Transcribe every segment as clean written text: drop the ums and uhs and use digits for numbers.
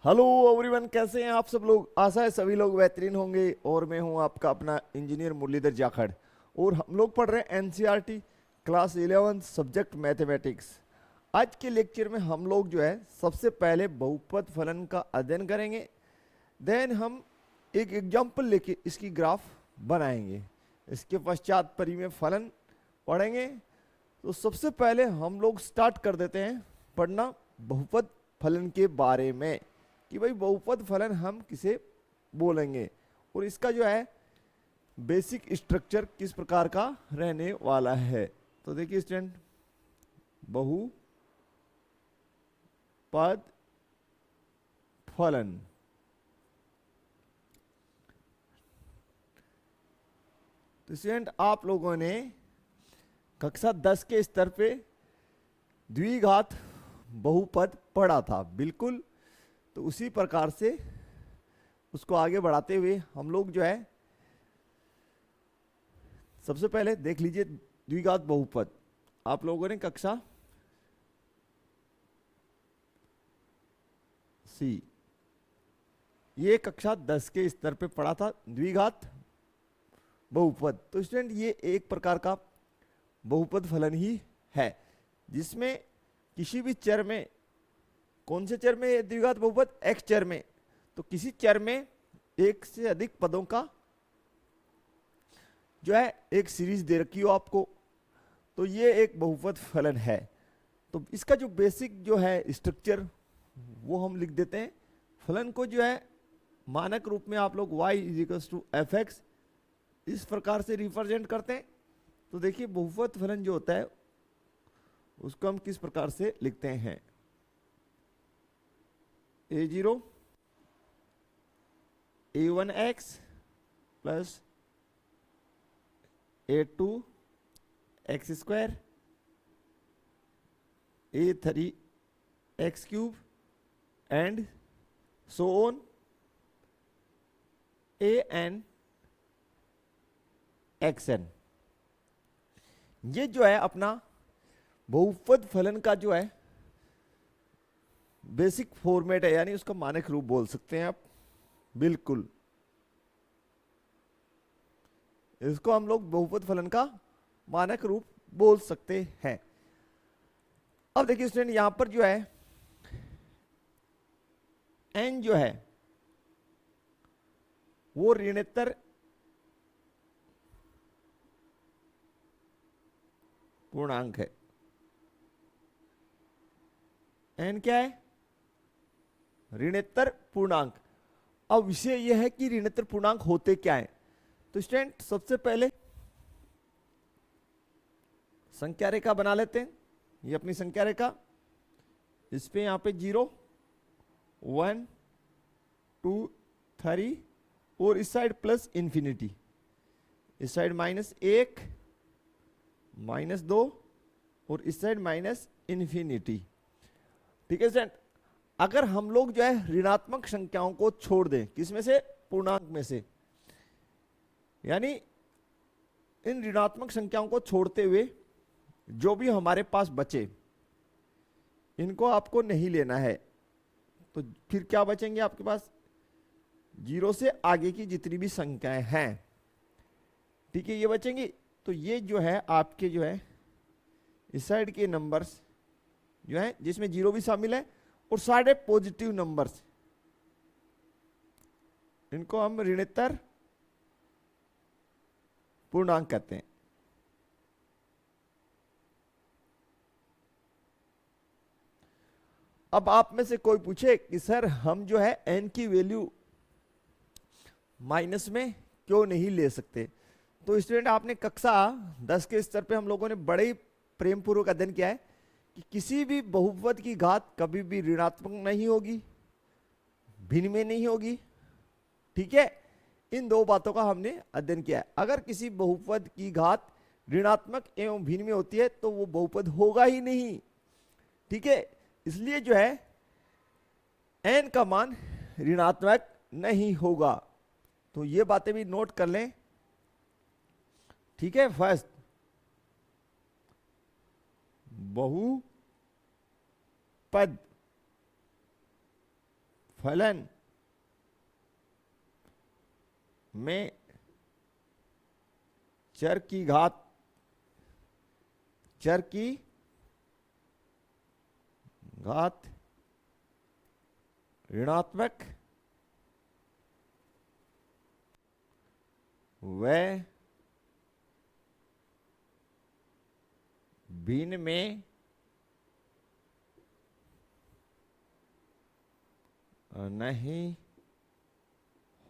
Hello everyone, कैसे हैं आप सब लोग। आशा है सभी लोग बेहतरीन होंगे। और मैं हूं आपका अपना इंजीनियर मुरलीधर जाखड़। और हम लोग पढ़ रहे हैं एनसीईआरटी क्लास 11 सब्जेक्ट मैथमेटिक्स। आज के लेक्चर में हम लोग जो है सबसे पहले बहुपद फलन का अध्ययन करेंगे। देन हम एक एग्जाम्पल लेके इसकी ग्राफ बनाएंगे। इसके पश्चात परिमेय फलन पढ़ेंगे। तो सबसे पहले हम लोग स्टार्ट कर देते हैं पढ़ना बहुपद फलन के बारे में कि भाई बहुपद फलन हम किसे बोलेंगे और इसका जो है बेसिक स्ट्रक्चर किस प्रकार का रहने वाला है। तो देखिए स्टूडेंट, बहुपद फलन। तो स्टूडेंट, आप लोगों ने कक्षा 10 के स्तर पे द्विघात बहुपद पढ़ा था, बिल्कुल। तो उसी प्रकार से उसको आगे बढ़ाते हुए हम लोग जो है सबसे पहले देख लीजिए द्विघात बहुपद। आप लोगों ने कक्षा सी, ये कक्षा 10 के स्तर पे पढ़ा था द्विघात बहुपद। तो स्टूडेंट, ये एक प्रकार का बहुपद फलन ही है जिसमें किसी भी चर में, कौन से चर में द्विघात बहुपद, एक्स चर में, तो किसी चर में एक से अधिक पदों का जो है एक सीरीज दे रखी हो आपको, तो ये एक बहुपद फलन है। तो इसका जो बेसिक जो है स्ट्रक्चर वो हम लिख देते हैं। फलन को जो है मानक रूप में आप लोग y = fx इस प्रकार से रिप्रेजेंट करते हैं। तो देखिए बहुपद फलन जो होता है उसको हम किस प्रकार से लिखते हैं। a0 a1x plus a2 x square a3 x cube and so on an xn। ये जो है अपना बहुपद फलन का जो है बेसिक फॉर्मेट है, यानी उसका मानक रूप बोल सकते हैं आप, बिल्कुल। इसको हम लोग बहुपद फलन का मानक रूप बोल सकते हैं। अब देखिए स्टूडेंट, यहां पर जो है n जो है वो ऋणोत्तर पूर्णांक है। n क्या है? ऋणोत्तर पूर्णांक। अब विषय यह है कि ऋणोत्तर पूर्णांक होते क्या है। तो स्टूडेंट, सबसे पहले संख्या रेखा बना लेते हैं। ये अपनी संख्या रेखा, इस पे यहां पे 0 1 2 3 और इस साइड प्लस इंफिनिटी, इस साइड -1 -2 और इस साइड माइनस इंफिनिटी। ठीक है स्टूडेंट, अगर हम लोग जो है ऋणात्मक संख्याओं को छोड़ दें, किसमें से? पूर्णांक में से, यानी इन ऋणात्मक संख्याओं को छोड़ते हुए जो भी हमारे पास बचे इनको आपको नहीं लेना है। तो फिर क्या बचेंगे आपके पास? 0 से आगे की जितनी भी संख्याएं हैं, ठीक है, ये बचेंगी। तो ये जो है आपके जो है इस साइड के नंबर्स जो है जिसमें 0 भी शामिल है और सारे पॉजिटिव नंबर्स, इनको हम ऋणोत्तर पूर्णांक कहते हैं। अब आप में से कोई पूछे कि सर हम जो है n की वैल्यू माइनस में क्यों नहीं ले सकते। तो स्टूडेंट, आपने कक्षा 10 के स्तर पे हम लोगों ने बड़े ही प्रेम पूर्वक अध्ययन किया है कि किसी भी बहुपद की घात कभी भी ऋणात्मक नहीं होगी, भिन्न में नहीं होगी। ठीक है, इन दो बातों का हमने अध्ययन किया है। अगर किसी बहुपद की घात ऋणात्मक एवं भिन्न में होती है तो वो बहुपद होगा ही नहीं। ठीक है, इसलिए जो है n का मान ऋणात्मक नहीं होगा। तो ये बातें भी नोट कर लें। ठीक है, फर्स्ट बहुपद फलन में चर की घात ऋणात्मक व भिन्न में नहीं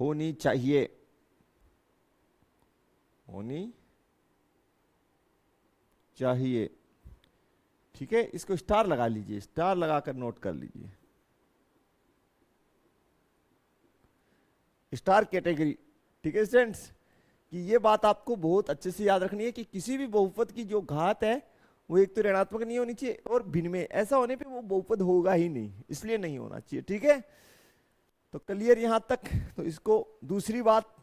होनी चाहिए, ठीक है। इसको स्टार लगा लीजिए, स्टार लगाकर नोट कर लीजिए। स्टार कैटेगरी, ठीक है स्टूडेंट्स, कि ये बात आपको बहुत अच्छे से याद रखनी है कि किसी भी बहुपद की जो घात है वो एक तो ऋणात्मक नहीं होनी चाहिए और भिन्न में, ऐसा होने पे वो बहुपद होगा ही नहीं, इसलिए नहीं होना चाहिए, ठीक है। तो क्लियर यहां तक। तो इसको दूसरी बात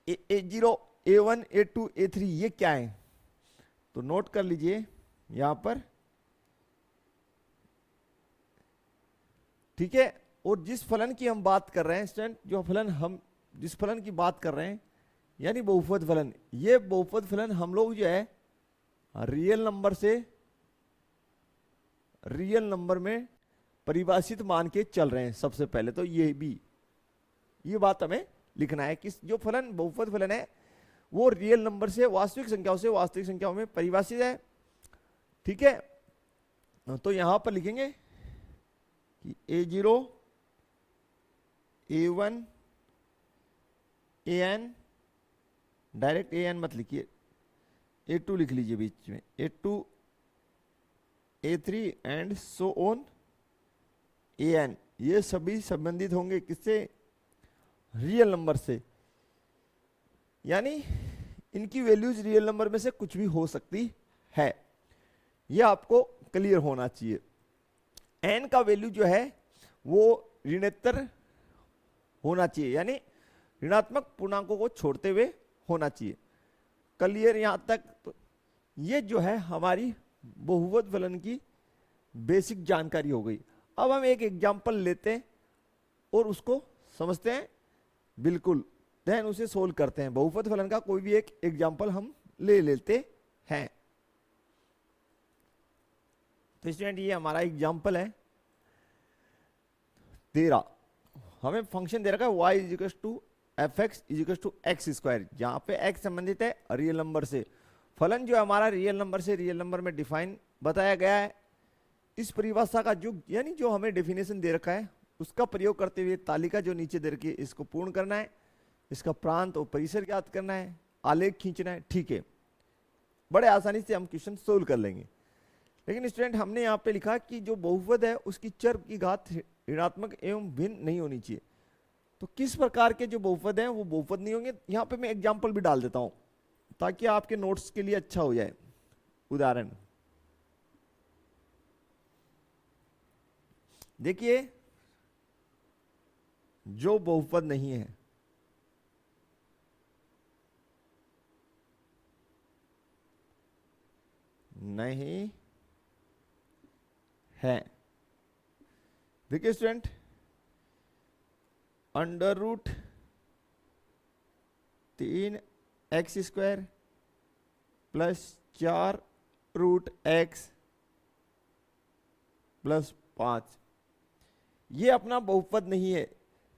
A0, A1, A2, A3 ये क्या है, तो नोट कर लीजिए यहां पर, ठीक है। और जिस फलन की हम बात कर रहे हैं स्टूडेंट, जिस फलन की बात कर रहे हैं यानी बहुपद फलन, ये बहुपद फलन हम लोग जो है रियल नंबर में परिभाषित मान के चल रहे हैं। सबसे पहले तो ये बात हमें लिखना है कि जो फलन बहुपद फलन है वो रियल नंबर से वास्तविक संख्याओं में परिभाषित है, ठीक है। तो यहां पर लिखेंगे कि A0, A1, AN, direct AN मत लिखिए, A2 लिख लीजिए बीच में, A2, A3 and so on AN, ये सभी संबंधित होंगे किससे, रियल नंबर से, यानी इनकी वैल्यूज रियल नंबर में से कुछ भी हो सकती है, ये आपको क्लियर होना चाहिए। n का वैल्यू जो है वो ऋणोत्तर होना चाहिए, यानी ऋणात्मक पूर्णांकों को छोड़ते हुए होना चाहिए। क्लियर यहां तक। तो ये जो है हमारी बहुपद फलन की बेसिक जानकारी हो गई। अब हम एक एग्जांपल लेते हैं और उसको समझते हैं बिल्कुल, देन उसे सोल्व करते हैं। बहुपद फलन का कोई भी एक एग्जांपल हम ले लेते हैं। तो स्टूडेंट ये हमारा एग्जांपल है 13। हमें फंक्शन दे रखा है y is equals to f x is equals to x square, जहां पे x संबंधित है रियल नंबर से। फलन जो हमारा रियल नंबर से रियल नंबर में डिफाइन बताया गया है। इस परिभाषा का यानी जो हमें डेफिनेशन दे रखा है उसका प्रयोग करते हुए तालिका जो नीचे दे रखी है इसको पूर्ण करना है, इसका प्रांत और परिसर ज्ञात करना है, आलेख खींचना है, ठीक है। बड़े आसानी से हम क्वेश्चन सोल्व कर लेंगे। लेकिन स्टूडेंट हमने यहाँ पे लिखा कि जो बहुपद है उसकी चर की घात ऋणात्मक एवं भिन्न नहीं होनी चाहिए। तो किस प्रकार के जो बहुपद हैं वो बहुपद नहीं होंगे, यहाँ पे मैं एग्जाम्पल भी डाल देता हूं ताकि आपके नोट्स के लिए अच्छा हो जाए। उदाहरण देखिए, जो बहुपद नहीं है, नहीं है, देखिए student, under root 3x square plus 4 root x plus 5, ये अपना बहुपद नहीं है।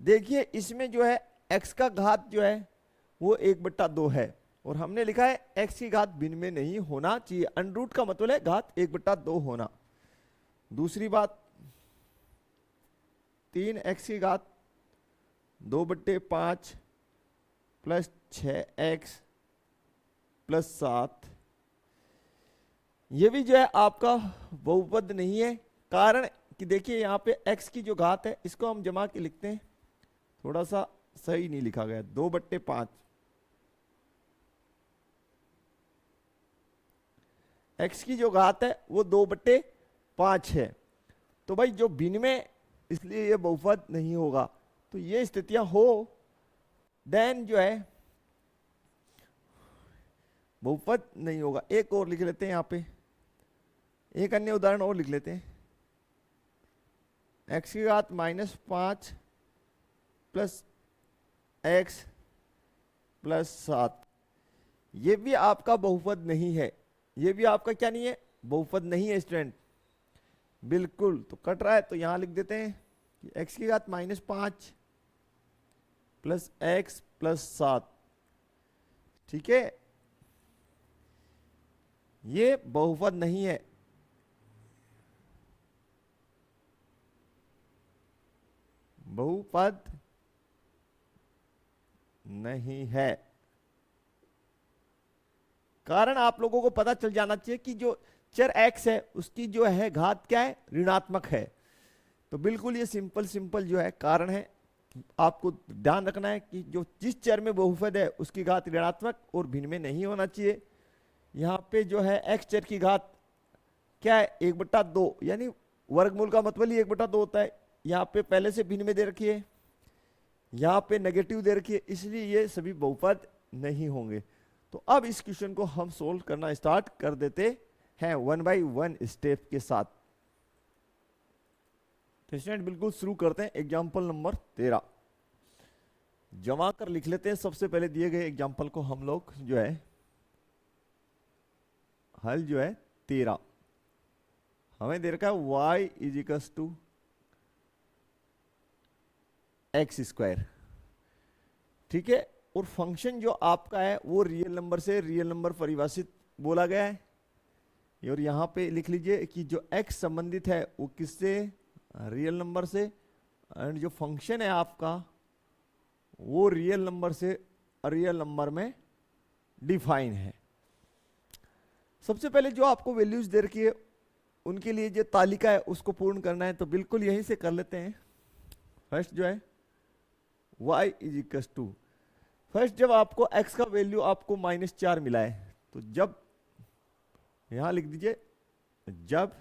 देखिए इसमें जो है x का घात जो है वो 1/2 है और हमने लिखा है x की घात भिन्न में नहीं होना चाहिए। अंडर रूट का मतलब है घात 1/2 होना। दूसरी बात, 3x की घात 2/5 प्लस 6x प्लस 7, ये भी जो है आपका बहुपद नहीं है। कारण कि देखिए यहाँ पे x की जो घात है इसको हम जमा के लिखते हैं, थोड़ा सा सही नहीं लिखा गया, 2/5 x की जो घात है वो 2/5 है। तो भाई जो भिन्न में, इसलिए ये बहुपद नहीं होगा। तो ये स्थितियां हो देन जो है बहुपद नहीं होगा। एक और लिख लेते हैं, यहाँ पे एक अन्य उदाहरण और लिख लेते हैं। एक्स की घात -5 प्लस एक्स प्लस 7, ये भी आपका बहुपद नहीं है, ये भी आपका क्या नहीं है, बहुपद नहीं है स्टूडेंट, बिल्कुल। तो कट रहा है, तो यहां लिख देते हैं कि एक्स की घात -5 प्लस एक्स प्लस 7, ठीक है, ये बहुपद नहीं है, बहुपद नहीं है। कारण आप लोगों को पता चल जाना चाहिए कि जो चर x है उसकी जो है घात क्या है, ऋणात्मक है। तो बिल्कुल ये सिंपल सिंपल जो है कारण है, आपको ध्यान रखना है कि जो जिस चर में बहुपद है उसकी घात ऋणात्मक और भिन्न में नहीं होना चाहिए। यहाँ पे जो है x चर की घात क्या है, 1/2, यानी वर्गमूल का मतलब ही 1/2 होता है। यहाँ पे पहले से भिन्न में दे रखी है, यहाँ पे नेगेटिव दे रखी है, इसलिए ये सभी बहुपद नहीं होंगे। तो अब इस क्वेश्चन को हम सोल्व करना स्टार्ट कर देते हैं 1 बाई 1 स्टेप के साथ। तो स्टूडेंट बिल्कुल शुरू करते हैं एग्जाम्पल नंबर 13। जमा कर लिख लेते हैं सबसे पहले दिए गए एग्जाम्पल को हम लोग जो है हल जो है 13, हमें दे रखा है y is equals to x square, ठीक है। और फंक्शन जो आपका है वो रियल नंबर से रियल नंबर परिभाषित बोला गया है। और यहाँ पे लिख लीजिए कि जो x संबंधित है वो किससे, रियल नंबर से, एंड जो फंक्शन है आपका वो रियल नंबर से रियल नंबर में डिफाइन है। सबसे पहले जो आपको वैल्यूज दे रखी है उनके लिए जो तालिका है उसको पूर्ण करना है, तो बिल्कुल यहीं से कर लेते हैं। फर्स्ट जो है y is equal to, first जब आपको x का वैल्यू आपको -4 मिला है, तो जब यहां लिख दीजिए जब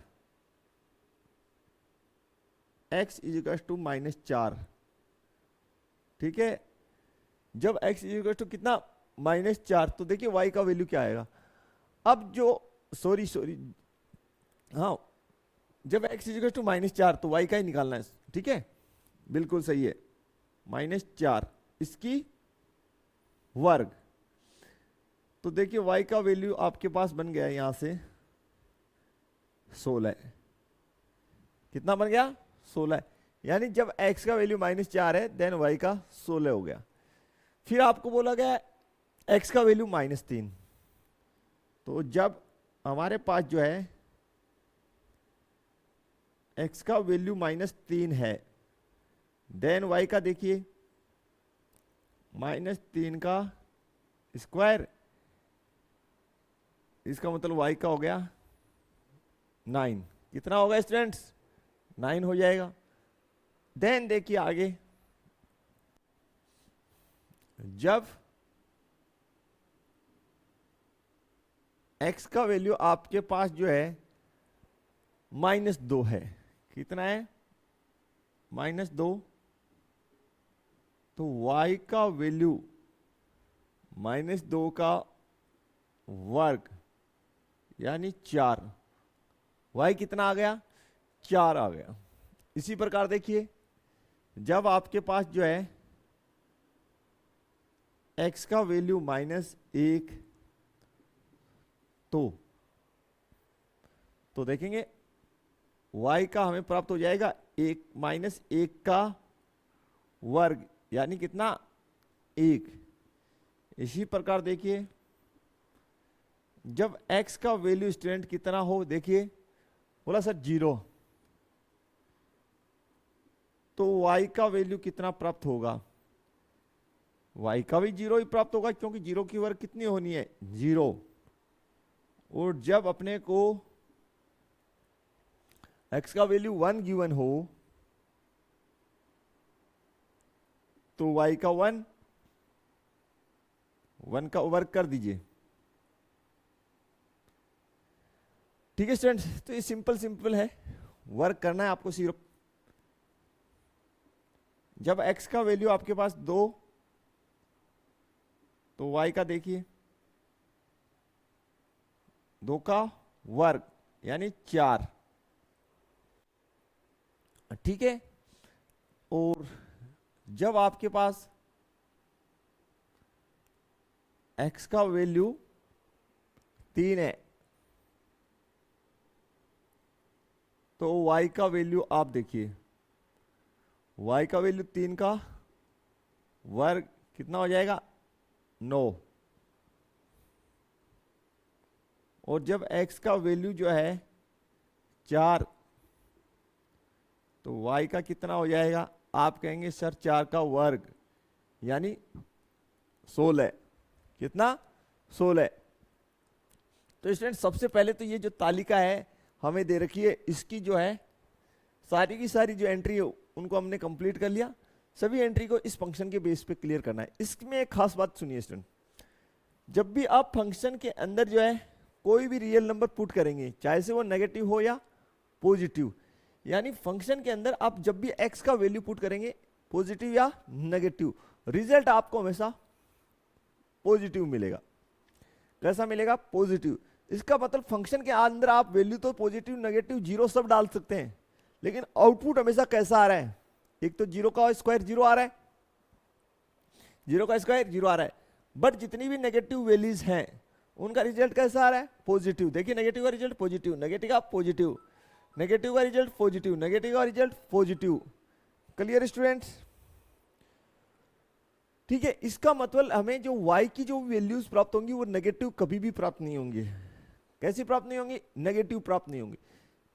x इज इक्वल टू -4, ठीक है। जब x इज इक्वल टू कितना, -4, तो देखिए y का वैल्यू क्या आएगा। अब जो सॉरी हाँ, जब x इज इक्वल टू -4 तो y का ही निकालना है, ठीक है, बिल्कुल सही है, -4 इसकी वर्ग। तो देखिए y का वैल्यू आपके पास बन गया है यहां से 16, कितना बन गया, 16, यानी जब x का वैल्यू -4 है देन y का 16 हो गया। फिर आपको बोला गया x का वैल्यू -3, तो जब हमारे पास जो है x का वैल्यू -3 है देन y का देखिए -3 का स्क्वायर, इसका मतलब y का हो गया 9, कितना होगा स्टूडेंट्स, 9 हो जाएगा। देन देखिए आगे, जब x का वैल्यू आपके पास जो है -2 है, कितना है, -2, तो y का वैल्यू -2 का वर्ग यानी 4, y कितना आ गया, 4 आ गया। इसी प्रकार देखिए जब आपके पास जो है x का वैल्यू -1, तो देखेंगे y का हमें प्राप्त हो जाएगा -1 का वर्ग यानी कितना, 1। इसी प्रकार देखिए जब x का वैल्यू स्टूडेंट कितना हो, देखिए बोला सर 0, तो y का वैल्यू कितना प्राप्त होगा, y का भी 0 ही प्राप्त होगा, क्योंकि 0 की वर्ग कितनी होनी है, 0। और जब अपने को x का वैल्यू 1 गिवन हो तो y का 1 का वर्ग कर दीजिए, ठीक है स्टूडेंट्स। तो ये सिंपल है, वर्क करना है आपको सिर्फ। जब x का वैल्यू आपके पास 2 तो y का देखिए 2 का वर्ग यानी 4, ठीक है। और जब आपके पास x का वैल्यू 3 है तो y का वैल्यू आप देखिए, y का वैल्यू 3 का वर्ग कितना हो जाएगा 9। और जब x का वैल्यू जो है 4 तो y का कितना हो जाएगा, आप कहेंगे सर 4 का वर्ग यानी 16। कितना 16। तो स्टूडेंट सबसे पहले तो ये जो तालिका है हमें दे रखी है, इसकी जो है सारी की सारी जो एंट्री है उनको हमने कंप्लीट कर लिया। सभी एंट्री को इस फंक्शन के बेस पे क्लियर करना है। इसमें एक खास बात सुनिए स्टूडेंट, जब भी आप फंक्शन के अंदर जो है कोई भी रियल नंबर पुट करेंगे, चाहे से वो नेगेटिव हो या पॉजिटिव, यानी फंक्शन के अंदर आप जब भी x का वैल्यू पुट करेंगे पॉजिटिव या नेगेटिव, रिजल्ट आपको हमेशा पॉजिटिव मिलेगा। कैसा मिलेगा, पॉजिटिव। इसका मतलब फंक्शन के अंदर आप वैल्यू तो पॉजिटिव नेगेटिव जीरो सब डाल सकते हैं, लेकिन आउटपुट हमेशा कैसा आ रहा है, एक तो जीरो का स्क्वायर जीरो आ रहा है, जीरो का स्क्वायर जीरो आ रहा है, बट जितनी भी नेगेटिव वैल्यूज हैं उनका रिजल्ट कैसा आ रहा है, पॉजिटिव। देखिए नेगेटिव का रिजल्ट पॉजिटिव, नेगेटिव का पॉजिटिव, नेगेटिव का रिजल्ट पॉजिटिव, नेगेटिव का रिजल्ट पॉजिटिव। क्लियर स्टूडेंट्स, ठीक है। इसका मतलब हमें जो y की जो वैल्यूज प्राप्त होंगी वो नेगेटिव कभी भी प्राप्त नहीं होंगी। कैसी प्राप्त नहीं होंगी, नेगेटिव प्राप्त नहीं होंगी।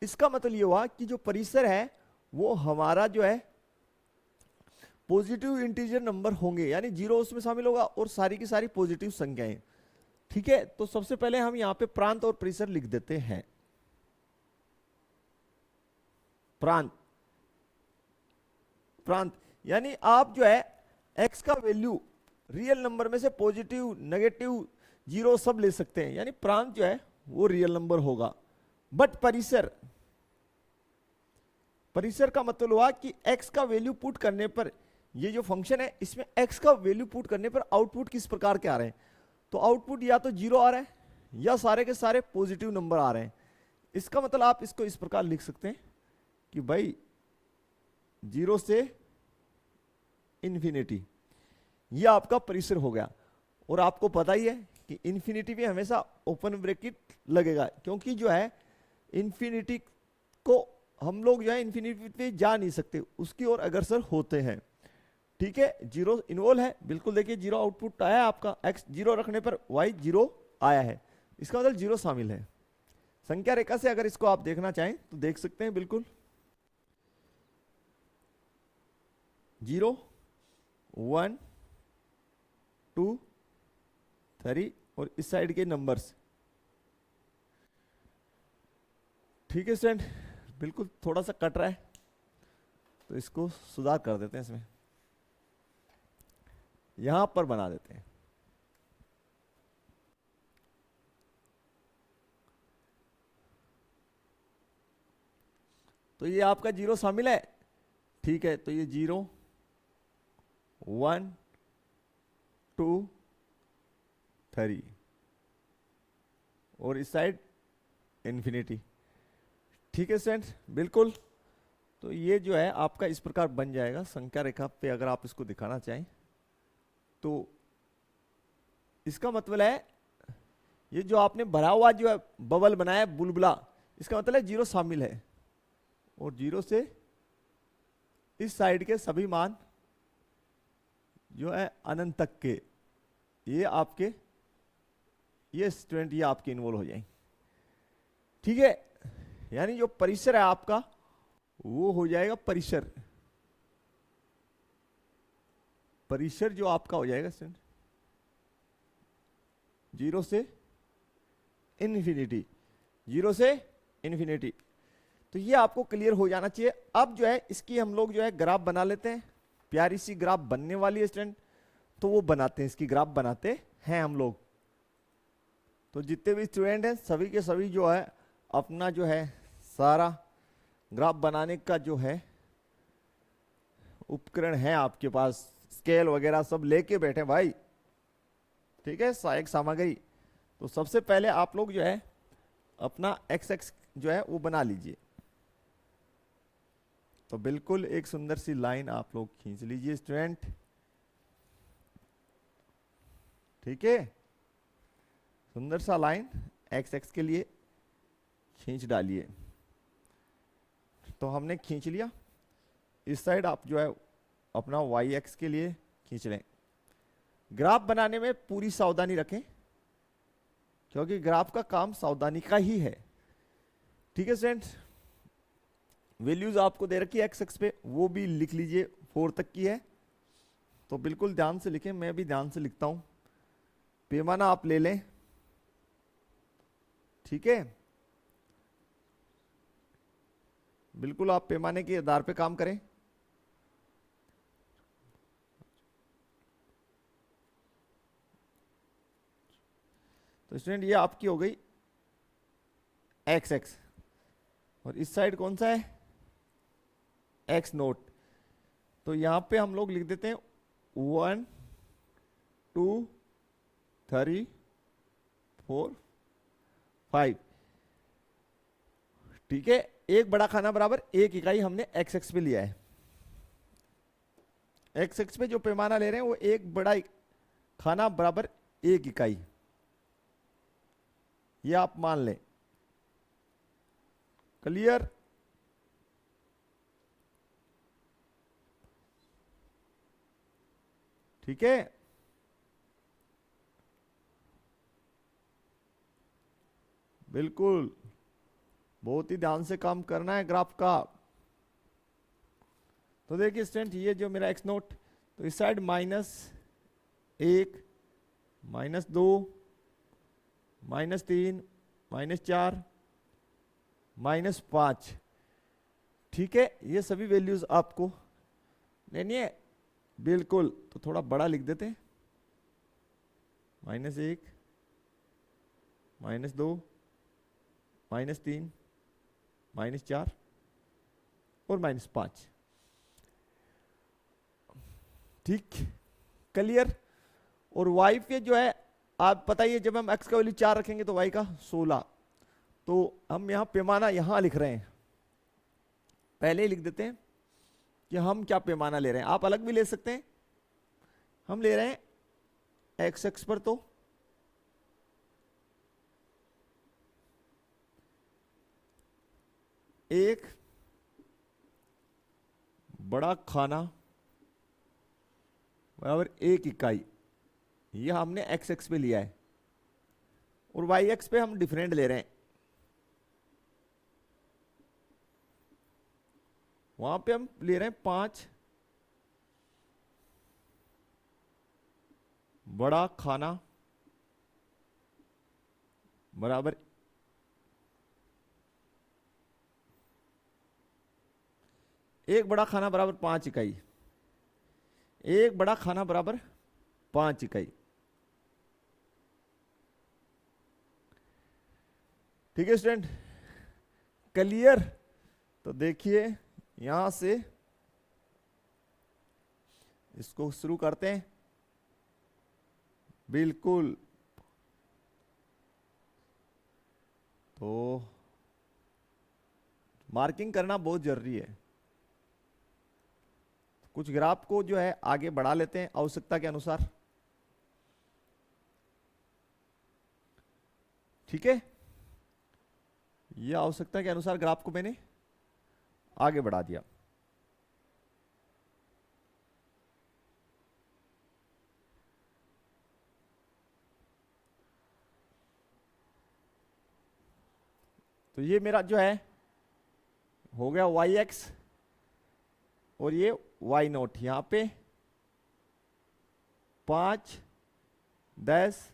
इसका मतलब ये हुआ कि जो परिसर है वो हमारा जो है पॉजिटिव इंटीजर नंबर होंगे, यानी जीरो उसमें शामिल होगा और सारी की सारी पॉजिटिव संख्याएं। ठीक है, तो सबसे पहले हम यहां पे प्रांत और परिसर लिख देते हैं। प्रांत, प्रांत यानी आप जो है x का वैल्यू रियल नंबर में से पॉजिटिव नेगेटिव जीरो सब ले सकते हैं, यानी प्रांत जो है वो रियल नंबर होगा। बट परिसर, परिसर का मतलब हुआ कि x का वैल्यू पुट करने पर, ये जो फंक्शन है इसमें x का वैल्यू पुट करने पर आउटपुट किस प्रकार के आ रहे हैं, तो आउटपुट या तो जीरो आ रहा है या सारे के सारे पॉजिटिव नंबर आ रहे हैं। इसका मतलब आप इसको इस प्रकार लिख सकते हैं कि भाई जीरो से इंफिनिटी, ये आपका परिसर हो गया। और आपको पता ही है कि इंफिनिटी में हमेशा ओपन ब्रैकेट लगेगा, क्योंकि जो है इंफिनिटी को हम लोग जो है इंफिनिटी पे जा नहीं सकते, उसकी ओर अग्रसर होते हैं। ठीक है, जीरो इन्वॉल्व है, बिल्कुल देखिए जीरो आउटपुट आया आपका, x जीरो रखने पर y जीरो आया है, इसका मतलब जीरो शामिल है। संख्या रेखा से अगर इसको आप देखना चाहें तो देख सकते हैं, बिल्कुल 0 1 2 3 और इस साइड के नंबर्स। ठीक है स्टूडेंट, बिल्कुल थोड़ा सा कट रहा है तो इसको सुधार कर देते हैं, इसमें यहां पर बना देते हैं। तो ये आपका जीरो शामिल है। ठीक है, तो ये 0 1 2 3 और इस साइड इंफिनिटी। ठीक है स्टूडेंट, बिल्कुल। तो ये जो है आपका इस प्रकार बन जाएगा संख्या रेखा पे, अगर आप इसको दिखाना चाहें तो इसका मतलब है ये जो आपने भरा हुआ जो है बबल बनाया बुलबुला, इसका मतलब है जीरो शामिल है, और जीरो से इस साइड के सभी मान जो है अनंत तक के, ये आपके, ये स्टूडेंट ये आपके इन्वॉल्व हो जाएंगे। ठीक है, यानी जो परिसर है आपका वो हो जाएगा परिसर, परिसर जो आपका हो जाएगा स्टूडेंट जीरो से इन्फिनिटी, जीरो से इन्फिनिटी। तो ये आपको क्लियर हो जाना चाहिए। अब जो है इसकी हम लोग जो है ग्राफ बना लेते हैं, प्यारी सी ग्राफ बनने वाली है स्टूडेंट, तो वो बनाते हैं, इसकी ग्राफ बनाते हैं हम लोग। तो जितने भी स्टूडेंट हैं सभी के सभी जो है अपना जो है सारा ग्राफ बनाने का जो है उपकरण है आपके पास, स्केल वगैरह सब लेके बैठे भाई। ठीक है, सहायक सामग्री। तो सबसे पहले आप लोग जो है अपना एक्स एक्स जो है वो बना लीजिए। तो बिल्कुल एक सुंदर सी लाइन आप लोग खींच लीजिए स्टूडेंट, ठीक है। सुंदर सा लाइन एक्स एक्स के लिए खींच डालिए। तो हमने खींच लिया। इस साइड आप जो है अपना वाई एक्स के लिए खींच लें। ग्राफ बनाने में पूरी सावधानी रखें, क्योंकि ग्राफ का काम सावधानी का ही है, ठीक है स्टूडेंट्स। वैल्यूज आपको दे रखी है एक्स एक्स पे, वो भी लिख लीजिए, 4 तक की है, तो बिल्कुल ध्यान से लिखें। मैं भी ध्यान से लिखता हूं। पैमाना आप ले लें, ठीक है। बिल्कुल आप पैमाने के आधार पे काम करें। तो स्टूडेंट ये आपकी हो गई एक्स एक्स, और इस साइड कौन सा है, एक्स नोट। तो यहां पे हम लोग लिख देते हैं 1 2 3 4 5, ठीक है। एक बड़ा खाना बराबर 1 इकाई हमने एक्स एक्स पे लिया है। एक्स एक्स पे जो पैमाना ले रहे हैं वो एक बड़ा खाना बराबर 1 इकाई, ये आप मान लें। क्लियर? ठीक है। बिल्कुल बहुत ही ध्यान से काम करना है ग्राफ का। तो देखिए स्टूडेंट, ये जो मेरा एक्स नोट, तो इस साइड -1 -2 -3 -4 -5, ठीक है। ये सभी वैल्यूज आपको लेनी है। बिल्कुल, तो थोड़ा बड़ा लिख देते हैं, -1 -2 -3 -4 और -5, ठीक। क्लियर? और वाई पे जो है आप पता ही है, जब हम एक्स का वैल्यू 4 रखेंगे तो वाई का 16। तो हम यहां पैमाना यहां लिख रहे हैं, पहले ही लिख देते हैं कि हम क्या पैमाना ले रहे हैं। आप अलग भी ले सकते हैं। हम ले रहे हैं एक्स एक्स पर तो एक बड़ा खाना बराबर 1 इकाई, यह हमने एक्स एक्स पे लिया है। और वाई एक्स पे हम डिफरेंट ले रहे हैं, वहां पे हम ले रहे हैं 5 बड़ा खाना बराबर 1 बड़ा खाना बराबर 5 इकाई, 1 बड़ा खाना बराबर 5 इकाई, ठीक है स्टूडेंट। क्लियर? तो देखिए यहां से इसको शुरू करते हैं। बिल्कुल, तो मार्किंग करना बहुत जरूरी है। कुछ ग्राफ को जो है आगे बढ़ा लेते हैं आवश्यकता के अनुसार, ठीक है। ये आवश्यकता के अनुसार ग्राफ को मैंने आगे बढ़ा दिया। तो ये मेरा जो है हो गया वाई एक्स, और ये वाई नोट। यहां पे 5 10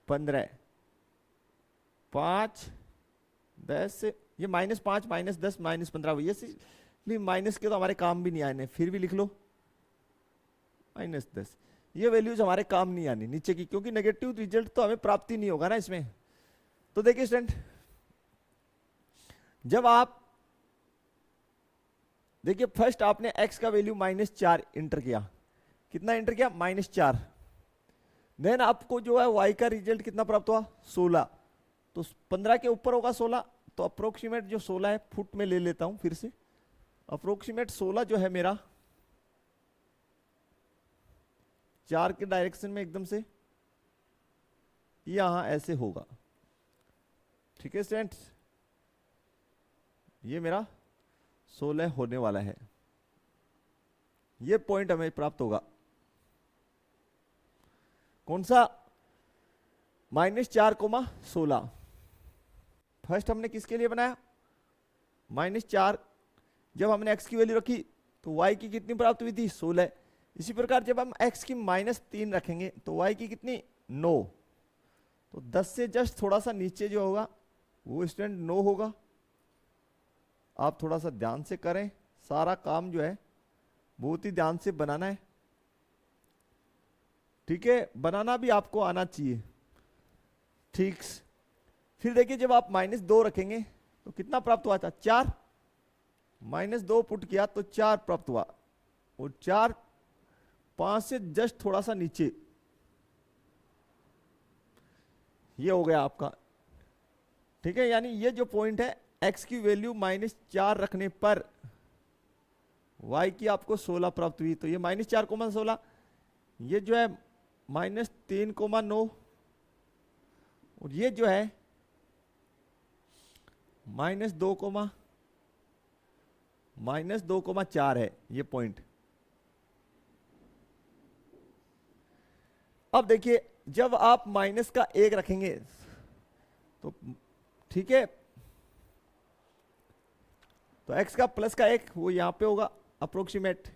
15 5 10, ये -5 -10 -15, ये माइनस के तो हमारे काम भी नहीं आने, फिर भी लिख लो -10। ये वैल्यूज हमारे काम नहीं आनी नीचे की, क्योंकि नेगेटिव रिजल्ट तो हमें प्राप्ति नहीं होगा ना इसमें। तो देखिए स्टूडेंट, जब आप देखिए फर्स्ट आपने x का वैल्यू -4 इंटर किया, कितना इंटर किया, -4। देन आपको जो है y का रिजल्ट कितना प्राप्त हुआ, 16। तो 15 के ऊपर होगा 16, तो अप्रोक्सीमेट जो 16 है फुट में ले लेता हूं फिर से। अप्रोक्सीमेट 16 जो है मेरा 4 के डायरेक्शन में एकदम से यहां ऐसे होगा। ठीक है स्टूडेंट्स, ये मेरा 16 होने वाला है। ये पॉइंट हमें प्राप्त होगा। कौन सा? -4,16। फर्स्ट हमने किसके लिए बनाया? -4। जब हमने x की वैल्यू रखी तो y की कितनी प्राप्त हुई थी? 16। इसी प्रकार जब हम x की -3 रखेंगे तो y की कितनी? 9। तो 10 से जस्ट थोड़ा सा नीचे जो होगा वो स्टूडेंट 9 होगा। आप थोड़ा सा ध्यान से करें, सारा काम जो है बहुत ही ध्यान से बनाना है। ठीक है, बनाना भी आपको आना चाहिए। ठीक, फिर देखिए जब आप -2 रखेंगे तो कितना प्राप्त हुआ था? 4। -2 पुट किया तो 4 प्राप्त हुआ, और 4 5 से जस्ट थोड़ा सा नीचे, ये हो गया आपका। ठीक है, यानी ये जो पॉइंट है x की वैल्यू -4 रखने पर y की आपको 16 प्राप्त हुई। तो ये -4,16, ये जो है -3,9, और ये जो है -2,4 है ये पॉइंट। अब देखिए जब आप माइनस का 1 रखेंगे तो ठीक है, तो x का प्लस का 1 वो यहां पे होगा अप्रोक्सीमेट।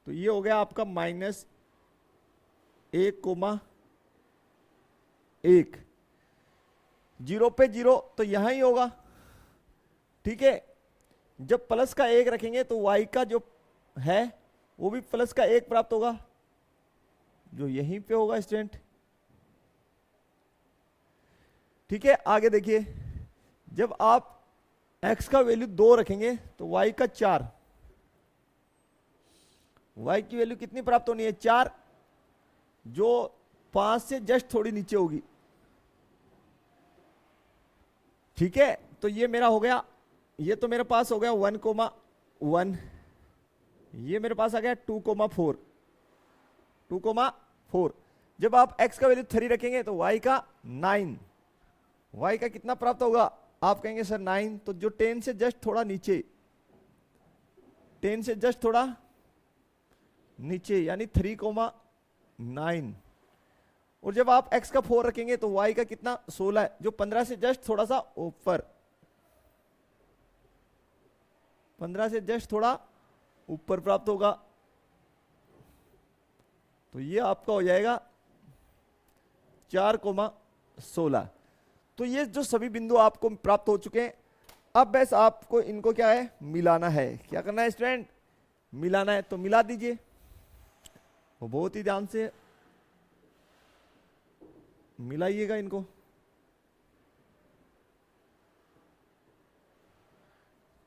तो ये हो गया आपका -1,1। 0 पे 0 तो यहां ही होगा। ठीक है, जब प्लस का 1 रखेंगे तो y का जो है वो भी प्लस का 1 प्राप्त होगा, जो यहीं पे होगा स्टूडेंट। ठीक है, आगे देखिए जब आप x का वैल्यू 2 रखेंगे तो y का 4, y की वैल्यू कितनी प्राप्त होनी है? 4, जो 5 से जस्ट थोड़ी नीचे होगी। ठीक है, तो ये मेरा हो गया, ये तो मेरे पास हो गया 1,1, ये मेरे पास आ गया 2,4। 2,4 जब आप x का वैल्यू 3 रखेंगे तो y का 9, y का कितना प्राप्त होगा? आप कहेंगे सर 9, तो जो 10 से जस्ट थोड़ा नीचे, 10 से जस्ट थोड़ा नीचे, यानी 3,9। और जब आप x का 4 रखेंगे तो y का कितना? 16 है, जो 15 से जस्ट थोड़ा सा ऊपर, 15 से जस्ट थोड़ा ऊपर प्राप्त होगा। तो ये आपका हो जाएगा 4,16। तो ये जो सभी बिंदु आपको प्राप्त हो चुके हैं, अब बस आपको इनको क्या है? मिलाना है। क्या करना है स्टूडेंट? मिलाना है। तो मिला दीजिए, वो बहुत ही ध्यान से मिलाइएगा इनको।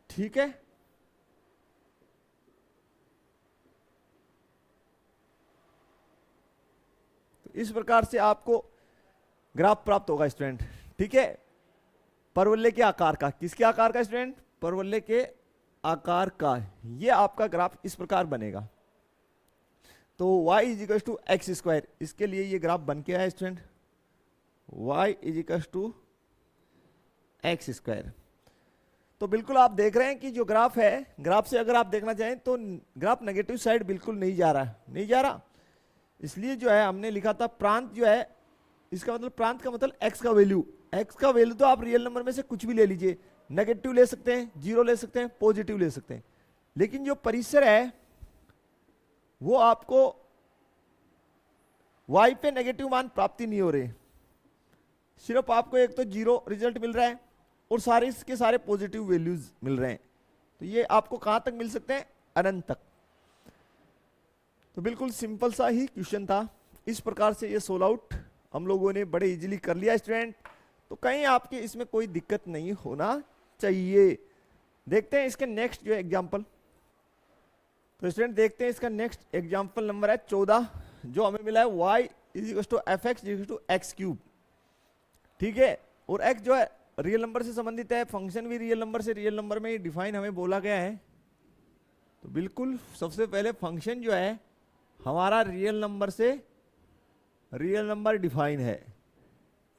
ठीक है, तो इस प्रकार से आपको ग्राफ प्राप्त होगा स्टूडेंट। ठीक है, परवलय के आकार का। किसके आकार का स्टूडेंट? परवलय के आकार का। ये आपका ग्राफ इस प्रकार बनेगा। तो y = x², इसके लिए ये ग्राफ बन के आया स्टूडेंट, y = x²। तो बिल्कुल आप देख रहे हैं कि जो ग्राफ है, ग्राफ से अगर आप देखना चाहें तो ग्राफ नेगेटिव साइड बिल्कुल नहीं जा रहा, नहीं जा रहा। इसलिए जो है हमने लिखा था प्रांत जो है, इसका मतलब प्रांत का मतलब x का वैल्यू। x का वैल्यू तो आप रियल नंबर में से कुछ भी ले लीजिए, नेगेटिव ले सकते हैं, 0 ले सकते हैं, पॉजिटिव ले सकते हैं। लेकिन जो परिसर है वो आपको y पे नेगेटिव मान प्राप्ति नहीं हो रहे, सिर्फ आपको एक तो 0 रिजल्ट मिल रहा है और सारे इसके सारे पॉजिटिव वैल्यूज मिल रहे हैं। तो ये आपको कहां तक मिल सकते हैं? अनंत तक। तो बिल्कुल सिंपल सा ही क्वेश्चन था। इस प्रकार से ये सोल्व आउट हम लोगों ने बड़े इजीली कर लिया स्टूडेंट। तो कहीं आपके इसमें कोई दिक्कत नहीं होना चाहिए। देखते हैं इसके नेक्स्ट जो एग्जांपल। तो स्टूडेंट देखते हैं इसका नेक्स्ट एग्जांपल नंबर है 14, जो हमें मिला है y = fx = x³। ठीक है। और x जो है रियल नंबर से संबंधित है, फंक्शन भी रियल नंबर से रियल नंबर में ही डिफाइन हमें बोला गया है। तो बिल्कुल सबसे पहले फंक्शन जो है हमारा रियल नंबर से रियल नंबर डिफाइन है,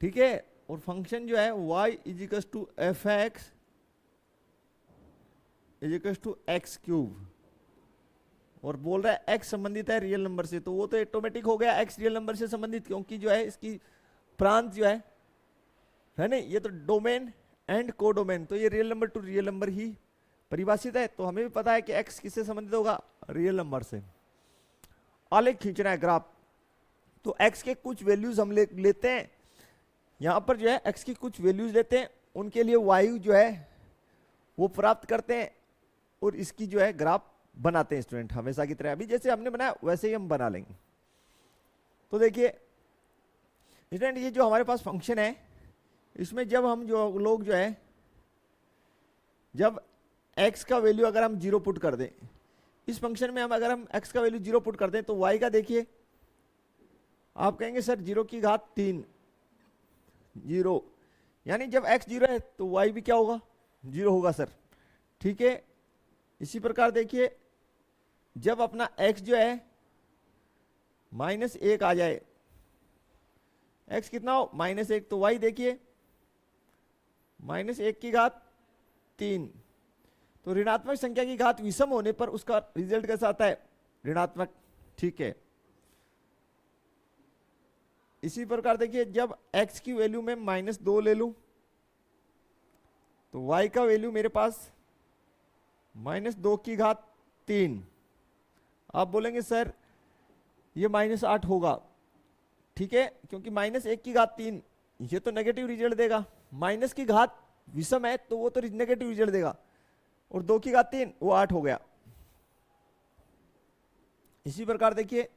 ठीक है। और फंक्शन जो है y is equals to f x is equals to x cube, और बोल रहा है x संबंधित है रियल नंबर से, तो वो तो ऑटोमेटिक हो गया x रियल नंबर से संबंधित, क्योंकि जो है इसकी प्रांत जो है ना, ये तो डोमेन एंड को डोमेन, तो ये real number to real number ही परिभाषित है। तो हमें भी पता है कि x किससे संबंधित होगा, रियल नंबर से। आलेख खींचना है ग्राफ, तो x के कुछ वैल्यूज हम लेते हैं, यहां पर जो है x की कुछ वैल्यूज लेते हैं, उनके लिए y जो है वो प्राप्त करते हैं, और इसकी जो है ग्राफ बनाते हैं स्टूडेंट, हमेशा की तरह अभी जैसे हमने बनाया वैसे ही हम बना लेंगे। तो देखिए स्टूडेंट, ये जो हमारे पास फंक्शन है, इसमें जब हम जो लोग जो है जब x का वैल्यू अगर हम 0 पुट कर दें, इस फंक्शन में हम अगर हम x का वैल्यू 0 पुट कर दें, तो y का देखिए, आप कहेंगे सर 0 की घात 3 0, यानी जब x 0 है तो y भी क्या होगा, 0 होगा सर, ठीक है। इसी प्रकार देखिए जब अपना x जो है -1 आ जाए, x कितना हो -1, तो y देखिए -1 की घात 3, तो ऋणात्मक संख्या की घात विषम होने पर उसका रिजल्ट कैसा आता है, ऋणात्मक, ठीक है। इसी प्रकार देखिए जब x की वैल्यू में -2 ले लूं, तो y का वैल्यू मेरे पास -2 की घात 3, आप बोलेंगे सर ये -8 होगा, ठीक है, क्योंकि -1 की घात 3 ये तो नेगेटिव रिजल्ट देगा, माइनस की घात विषम है तो वो तो नेगेटिव रिजल्ट देगा, और 2 की घात 3 वो 8 हो गया। इसी प्रकार देखिए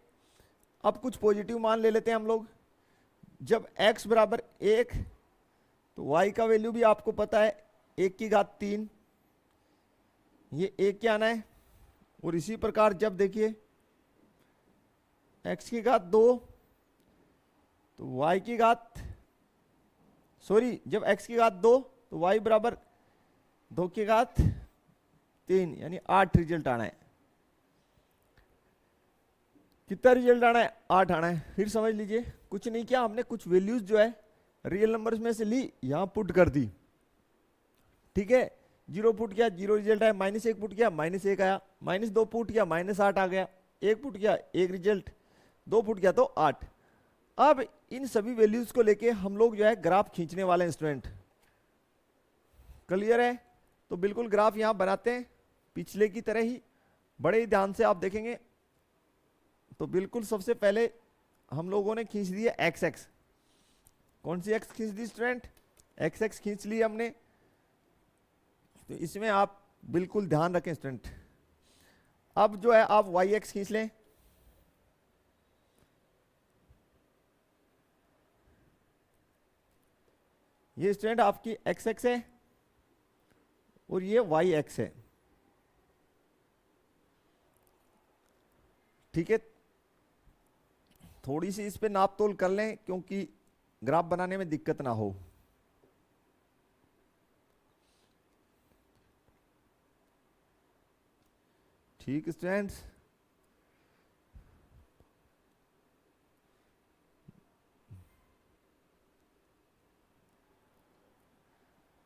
अब कुछ पॉजिटिव मान ले लेते हैं हम लोग, जब x बराबर 1, तो y का वैल्यू भी आपको पता है 1 की घात 3, ये 1 क्या आना है, और इसी प्रकार जब देखिए x की घात 2, तो y की घात जब x की घात 2, तो y बराबर 2 की घात 3, यानी 8 रिजल्ट आना है। कितना रिजल्ट आना है, 8 आना है। फिर समझ लीजिए कुछ नहीं किया हमने, कुछ वैल्यूज जो है रियल नंबर्स में से ली, यहां पुट कर दी, ठीक है। 0 पुट किया 0 रिजल्ट आया, -1 पुट किया -1 आया, -2 पुट किया -8 आ गया, 1 पुट किया 1 रिजल्ट, 2 पुट किया तो 8। अब इन सभी वैल्यूज को लेके हम लोग जो है ग्राफ खींचने वाले हैं स्टूडेंट, क्लियर है। तो बिल्कुल ग्राफ यहां बनाते हैं पिछले की तरह ही, बड़े ही ध्यान से आप देखेंगे। तो बिल्कुल सबसे पहले हम लोगों ने खींच दिया एक्स एक्स, कौन सी एक्स खींच दी स्टूडेंट, एक्स एक्स खींच ली हमने। तो इसमें आप बिल्कुल ध्यान रखें स्टूडेंट। अब जो है आप वाई एक्स खींच लें, ये स्टूडेंट आपकी एक्स एक्स है और ये वाई एक्स है, ठीक है। थोड़ी सी इस पे नाप तोल कर लें क्योंकि ग्राफ बनाने में दिक्कत ना हो। ठीक स्टूडेंट्स,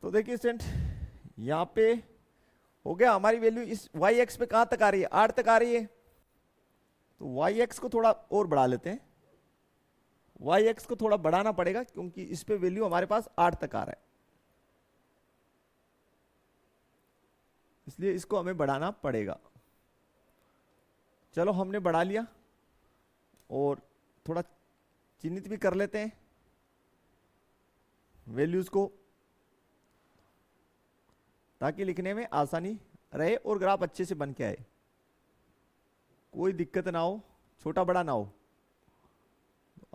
तो देखिए स्टूडेंट यहां पे हो गया हमारी वैल्यू इस वाई एक्स पे कहां तक आ रही है, 8 तक आ रही है। तो वाई एक्स को थोड़ा और बढ़ा लेते हैं, वाई एक्स को थोड़ा बढ़ाना पड़ेगा क्योंकि इस पे वैल्यू हमारे पास 8 तक आ रहा है, इसलिए इसको हमें बढ़ाना पड़ेगा। चलो हमने बढ़ा लिया और थोड़ा चिन्हित भी कर लेते हैं वैल्यूज को, ताकि लिखने में आसानी रहे और ग्राफ अच्छे से बन के आए, कोई दिक्कत ना हो, छोटा बड़ा ना हो।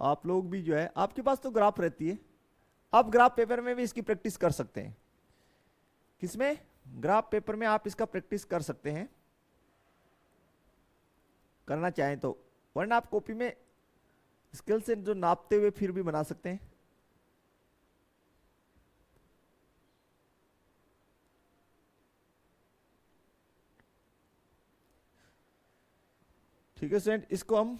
आप लोग भी जो है आपके पास तो ग्राफ रहती है, आप ग्राफ पेपर में भी इसकी प्रैक्टिस कर सकते हैं। किसमें, ग्राफ पेपर में आप इसका प्रैक्टिस कर सकते हैं, करना चाहें तो, वरना आप कॉपी में स्केल से जो नापते हुए फिर भी बना सकते हैं। ठीक है स्टूडेंट, इसको हम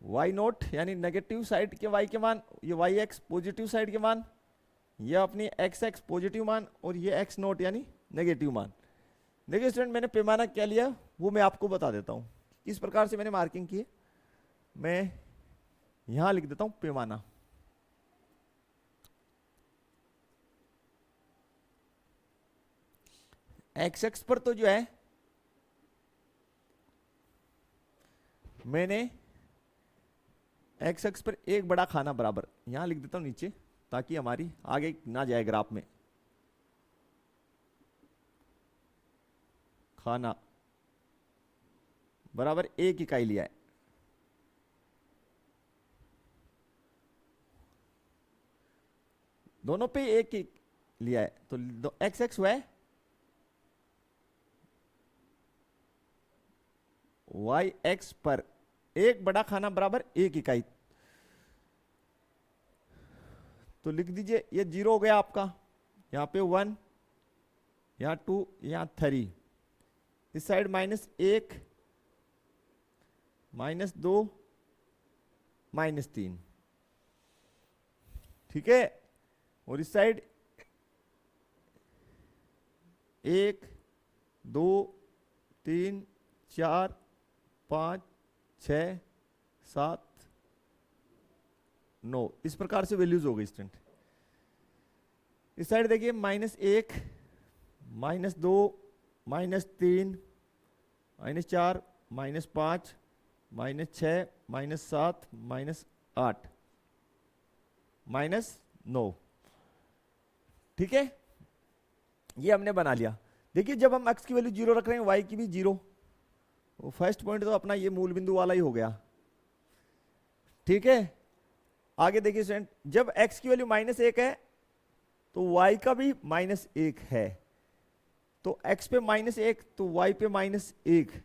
वाई नोट यानी नेगेटिव साइड के वाई के मान, ये वाई एक्स पॉजिटिव साइड के मान, ये अपनी एक्स एक्स पॉजिटिव मान, और ये एक्स नोट यानी नेगेटिव मान। देखिए स्टूडेंट, मैंने पैमाना क्या लिया वो मैं आपको बता देता हूँ किस प्रकार से मैंने मार्किंग की है। मैं यहां लिख देता हूं पैमाना। एक्स एक्स पर तो जो है मैंने एक्स एक्स पर एक बड़ा खाना बराबर यहां लिख देता हूं नीचे, ताकि हमारी आगे ना जाए ग्राफ में। खाना बराबर एक इकाई लिया है, दोनों पे एक एक लिया है, तो एक्स एक्स हुआ है वाई एक्स पर एक बड़ा खाना बराबर एक इकाई। तो लिख दीजिए ये 0 हो गया आपका, यहां पे 1, यहां 2, यहां 3, इस साइड -1, -2, -3, ठीक है। और इस साइड 1, 2, 3, 4, 5, 6, 7, 9, इस प्रकार से वैल्यूज हो गई स्टूडेंट। इस साइड देखिए -1, -2, -3, -4, -5, -6, -7, -8, -9, ठीक है। ये हमने बना लिया। देखिए जब हम x की वैल्यू 0 रख रहे हैं, y की भी 0, फर्स्ट पॉइंट तो अपना ये मूल बिंदु वाला ही हो गया, ठीक है। आगे देखिए स्टूडेंट, जब x की वैल्यू -1 है तो y का भी -1 है, तो x पे -1 तो y पे -1,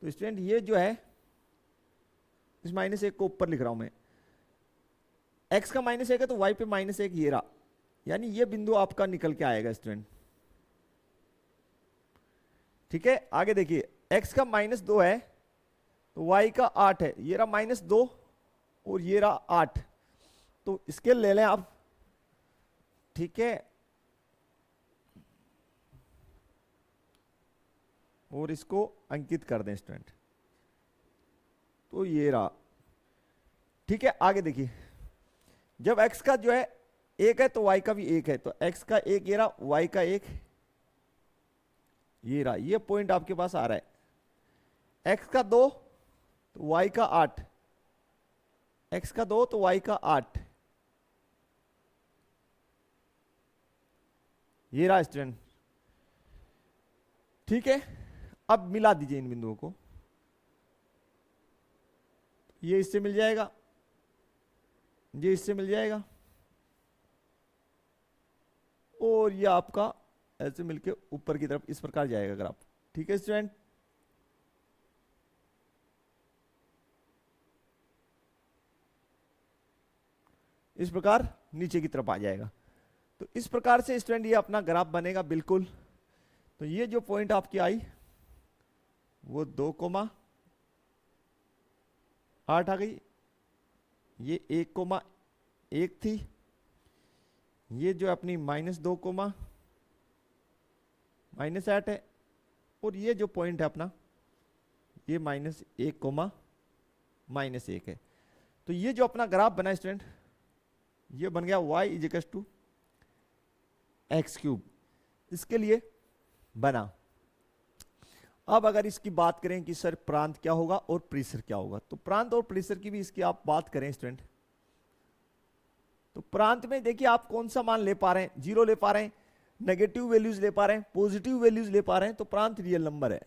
तो स्टूडेंट ये जो है इस -1 को ऊपर लिख रहा हूं मैं, x का -1 है तो y पे -1 ये रहा, यानी ये बिंदु आपका निकल के आएगा स्टूडेंट, ठीक है। आगे देखिए x का -2 है तो y का 8 है, ये रहा -2 और ये रहा 8, तो इसके ले लें आप, ठीक है। और इसको अंकित कर दें स्टूडेंट, तो ये रहा, ठीक है। आगे देखिए जब x का जो है 1 है तो y का भी 1 है, तो x का 1 ये रहा, y का 1 ये रहा, ये पॉइंट आपके पास आ रहा है। x का 2 तो y का 8, x का 2 तो y का 8, ये रहा स्टूडेंट, ठीक है। अब मिला दीजिए इन बिंदुओं को, ये इससे मिल जाएगा, ये इससे मिल जाएगा, और ये आपका ऐसे मिलके ऊपर की तरफ इस प्रकार जाएगा ग्राफ, ठीक है स्टूडेंट। इस प्रकार नीचे की तरफ आ जाएगा, तो इस प्रकार से स्टूडेंट ये अपना ग्राफ बनेगा बिल्कुल। तो ये जो पॉइंट आपकी आई वो 2,8 आ गई, ये 1,1 थी, ये जो अपनी -2, -8 है, और ये जो पॉइंट है अपना ये -1, -1 है। तो ये जो अपना ग्राफ बना स्टूडेंट, ये बन गया y = x³, इसके लिए बना। अब अगर इसकी बात करें कि सर प्रांत क्या होगा और प्रेशर क्या होगा, तो प्रांत और प्रेशर की भी इसकी आप बात करें स्टूडेंट, तो प्रांत में देखिए आप कौन सा मान ले पा रहे हैं, 0 ले पा रहे हैं, नेगेटिव वैल्यूज ले पा रहे हैं, पॉजिटिव वैल्यूज ले पा रहे हैं, तो प्रांत रियल नंबर है।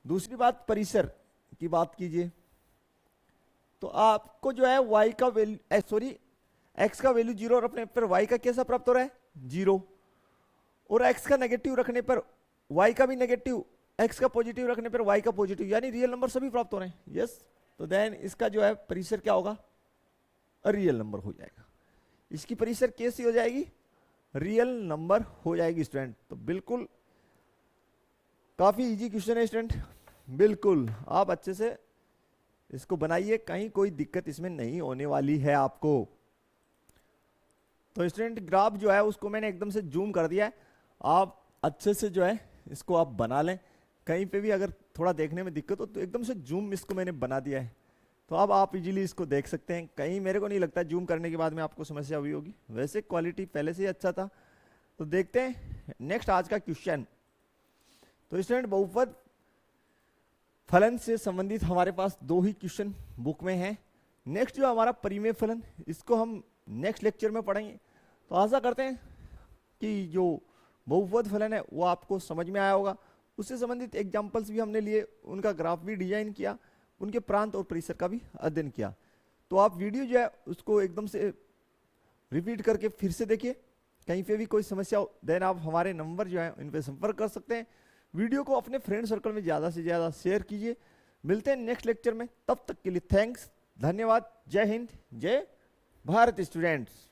दूसरी बात परिसर की बात कीजिए, तो आपको जो है y का वैल्यू सॉरी x का वैल्यू 0 रखने पर y का कैसा प्राप्त हो रहा है, 0, और x का नेगेटिव रखने पर y का भी नेगेटिव, x का पॉजिटिव रखने पर y का पॉजिटिव, यानी रियल नंबर सभी प्राप्त हो रहे हैं। यस, तो देन इसका जो है परिसर क्या होगा, रियल नंबर हो जाएगा। इसकी परिसर कैसी हो जाएगी, रियल नंबर हो जाएगी स्टूडेंट। तो बिल्कुल काफी इजी क्वेश्चन है स्टूडेंट, बिल्कुल, आप अच्छे से इसको बनाइए, कहीं कोई दिक्कत इसमें नहीं होने वाली है आपको। तो स्टूडेंट ग्राफ जो है उसको मैंने एकदम से जूम कर दिया है, आप अच्छे से जो है इसको आप बना लें। कहीं पे भी अगर थोड़ा देखने में दिक्कत हो तो एकदम से जूम इसको मैंने बना दिया है, तो अब आप इजीली इसको देख सकते हैं। कहीं मेरे को नहीं लगता जूम करने के बाद में आपको समस्या हुई होगी, वैसे क्वालिटी पहले से ही अच्छा था। तो देखते हैं नेक्स्ट आज का क्वेश्चन। तो स्टूडेंट बहुपद फलन से संबंधित हमारे पास 2 ही क्वेश्चन बुक में हैं। नेक्स्ट जो हमारा परिमेय फलन, इसको हम नेक्स्ट लेक्चर में पढ़ेंगे। तो आशा करते हैं कि जो बहुपद फलन है वो आपको समझ में आया होगा। उससे संबंधित एग्जाम्पल्स भी हमने लिए, उनका ग्राफ भी डिजाइन किया, उनके प्रांत और परिसर का भी अध्ययन किया। तो आप वीडियो जो है उसको एकदम से रिपीट करके फिर से देखिए। कहीं पे भी कोई समस्या हो देन आप हमारे नंबर जो है इन पे संपर्क कर सकते हैं। वीडियो को अपने फ्रेंड सर्कल में ज़्यादा से ज़्यादा शेयर कीजिए। मिलते हैं नेक्स्ट लेक्चर में, तब तक के लिए थैंक्स, धन्यवाद। जय हिंद, जय भारत स्टूडेंट्स।